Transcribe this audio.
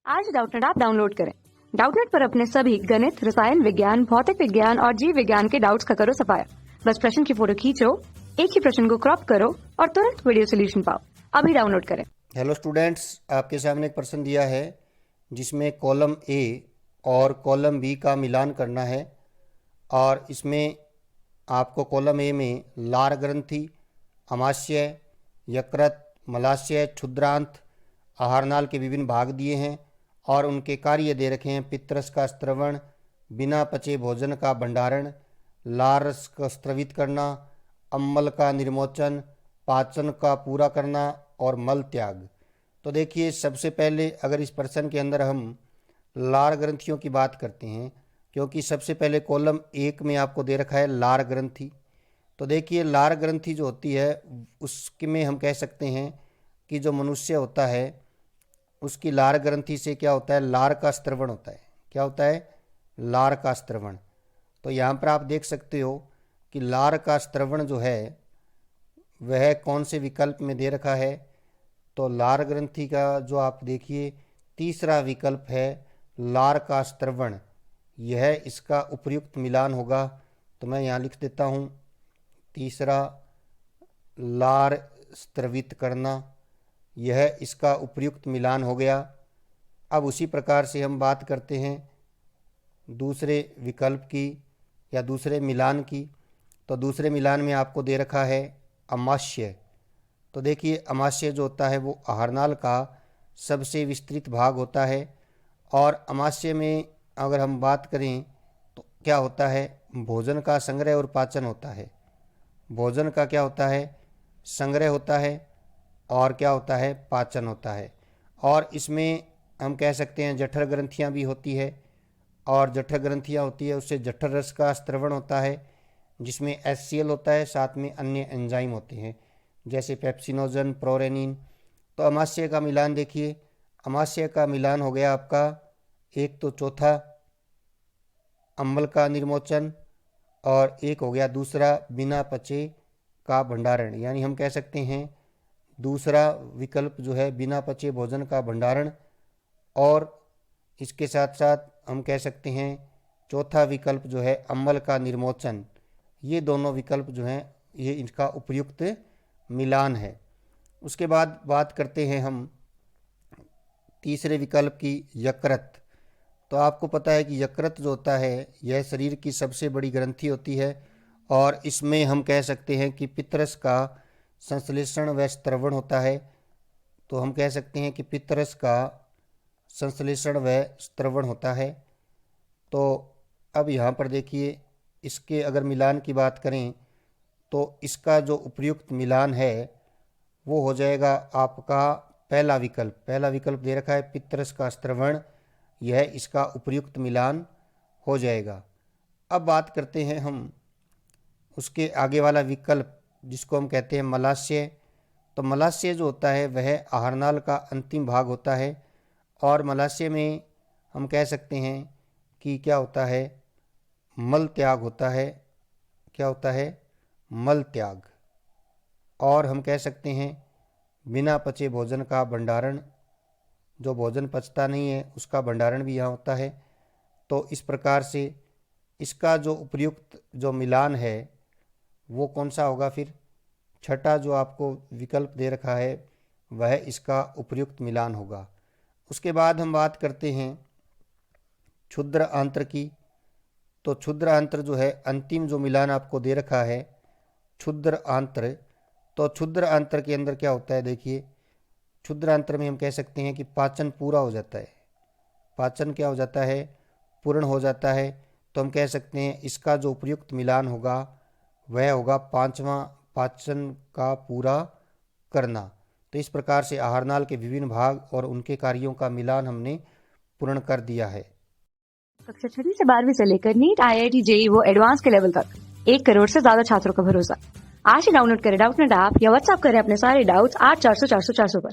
आज Doubtnut app download करें। Doubtnut पर अपने सभी गणित, रसायन विज्ञान, भौतिक विज्ञान और जीव विज्ञान के डाउट्स का करो सफाया। बस प्रश्न की फोटो खींचो, एक ही प्रश्न को क्रॉप करो और तुरंत वीडियो सोल्यूशन पाओ। अभी डाउनलोड करें। हेलो स्टूडेंट्स, आपके सामने एक प्रश्न दिया है जिसमें कॉलम ए और कॉलम बी का मिलान करना है और इसमें आपको कॉलम ए में लार ग्रंथि, अमाशय, यकृत, मलाशय, क्षुद्रांत, आहारनाल के विभिन्न भाग दिए हैं और उनके कार्य दे रखे हैं। पित्तरस का स्त्रवण, बिना पचे भोजन का भंडारण, लार रस का स्त्रवित करना, अम्ल का निर्मोचन, पाचन का पूरा करना और मल त्याग। तो देखिए, सबसे पहले अगर इस प्रश्न के अंदर हम लार ग्रंथियों की बात करते हैं, क्योंकि सबसे पहले कॉलम एक में आपको दे रखा है लार ग्रंथि। तो देखिए, लार ग्रंथि जो होती है उसके में हम कह सकते हैं कि जो मनुष्य होता है उसकी लार ग्रंथि से क्या होता है, लार का स्त्रवण होता है। क्या होता है? लार का स्त्रवण। तो यहाँ पर आप देख सकते हो कि लार का स्त्रवण जो है वह कौन से विकल्प में दे रखा है। तो लार ग्रंथि का जो आप देखिए तीसरा विकल्प है लार का स्त्रवण, यह इसका उपयुक्त मिलान होगा। तो मैं यहाँ लिख देता हूँ तीसरा, लार स्त्रवित करना, यह इसका उपयुक्त मिलान हो गया। अब उसी प्रकार से हम बात करते हैं दूसरे विकल्प की या दूसरे मिलान की। तो दूसरे मिलान में आपको दे रखा है अमाशय। तो देखिए, अमाशय जो होता है वो आहारनाल का सबसे विस्तृत भाग होता है और अमाशय में अगर हम बात करें तो क्या होता है, भोजन का संग्रह और पाचन होता है। भोजन का क्या होता है, संग्रह होता है और क्या होता है, पाचन होता है। और इसमें हम कह सकते हैं जठर ग्रंथियाँ भी होती है और जठर ग्रंथियाँ होती है उससे जठर रस का स्त्रवण होता है जिसमें HCl होता है, साथ में अन्य एंजाइम होते हैं जैसे पेप्सिनोजन, प्रोरेनिन। तो अमाशय का मिलान देखिए, अमाशय का मिलान हो गया आपका एक तो चौथा अम्ल का निर्मोचन और एक हो गया दूसरा बिना पचे का भंडारण। यानी हम कह सकते हैं दूसरा विकल्प जो है बिना पचे भोजन का भंडारण, और इसके साथ साथ हम कह सकते हैं चौथा विकल्प जो है अम्ल का निर्मोचन। ये दोनों विकल्प जो हैं ये इनका उपयुक्त मिलान है। उसके बाद बात करते हैं हम तीसरे विकल्प की, यकृत। तो आपको पता है कि यकृत जो होता है यह शरीर की सबसे बड़ी ग्रंथि होती है और इसमें हम कह सकते हैं कि पित्तरस का संश्लेषण व स्त्रवण होता है। तो हम कह सकते हैं कि पित्तरस का संश्लेषण व स्त्रवण होता है। तो अब यहाँ पर देखिए, इसके अगर मिलान की बात करें तो इसका जो उपयुक्त मिलान है वो हो जाएगा आपका पहला विकल्प। पहला विकल्प दे रखा है पित्तरस का स्त्रवण, यह इसका उपयुक्त मिलान हो जाएगा। अब बात करते हैं हम उसके आगे वाला विकल्प जिसको हम कहते हैं मलाशय। तो मलाशय जो होता है वह आहारनाल का अंतिम भाग होता है और मलाशय में हम कह सकते हैं कि क्या होता है, मल त्याग होता है। क्या होता है? मल त्याग। और हम कह सकते हैं बिना पचे भोजन का भंडारण, जो भोजन पचता नहीं है उसका भंडारण भी यहाँ होता है। तो इस प्रकार से इसका जो उपयुक्त जो मिलान है वो कौन सा होगा? फिर छठा जो आपको विकल्प दे रखा है वह इसका उपयुक्त मिलान होगा। उसके बाद हम बात करते हैं क्षुद्र आंत्र की। तो क्षुद्र आंत्र जो है अंतिम जो मिलान आपको दे रखा है क्षुद्र आंत्र। तो क्षुद्र आंत्र के अंदर क्या होता है, देखिए क्षुद्र आंत्र में हम कह सकते हैं कि पाचन पूरा हो जाता है। पाचन क्या हो जाता है? पूर्ण हो जाता है। तो हम कह सकते हैं इसका जो उपयुक्त मिलान होगा वह होगा पांचवा, पाचन का पूरा करना। तो इस प्रकार से आहारनाल के विभिन्न भाग और उनके कार्यों का मिलान हमने पूर्ण कर दिया है। कक्षा 6 से 12वीं से लेकर नीट, IIT, JEE वो एडवांस के लेवल तक 1 करोड़ से ज्यादा छात्रों का भरोसा। आज ही डाउनलोड करें डाउटनेट ऐप या व्हाट्सएप करें अपने सारे डाउट्स 8400 400 400 पर।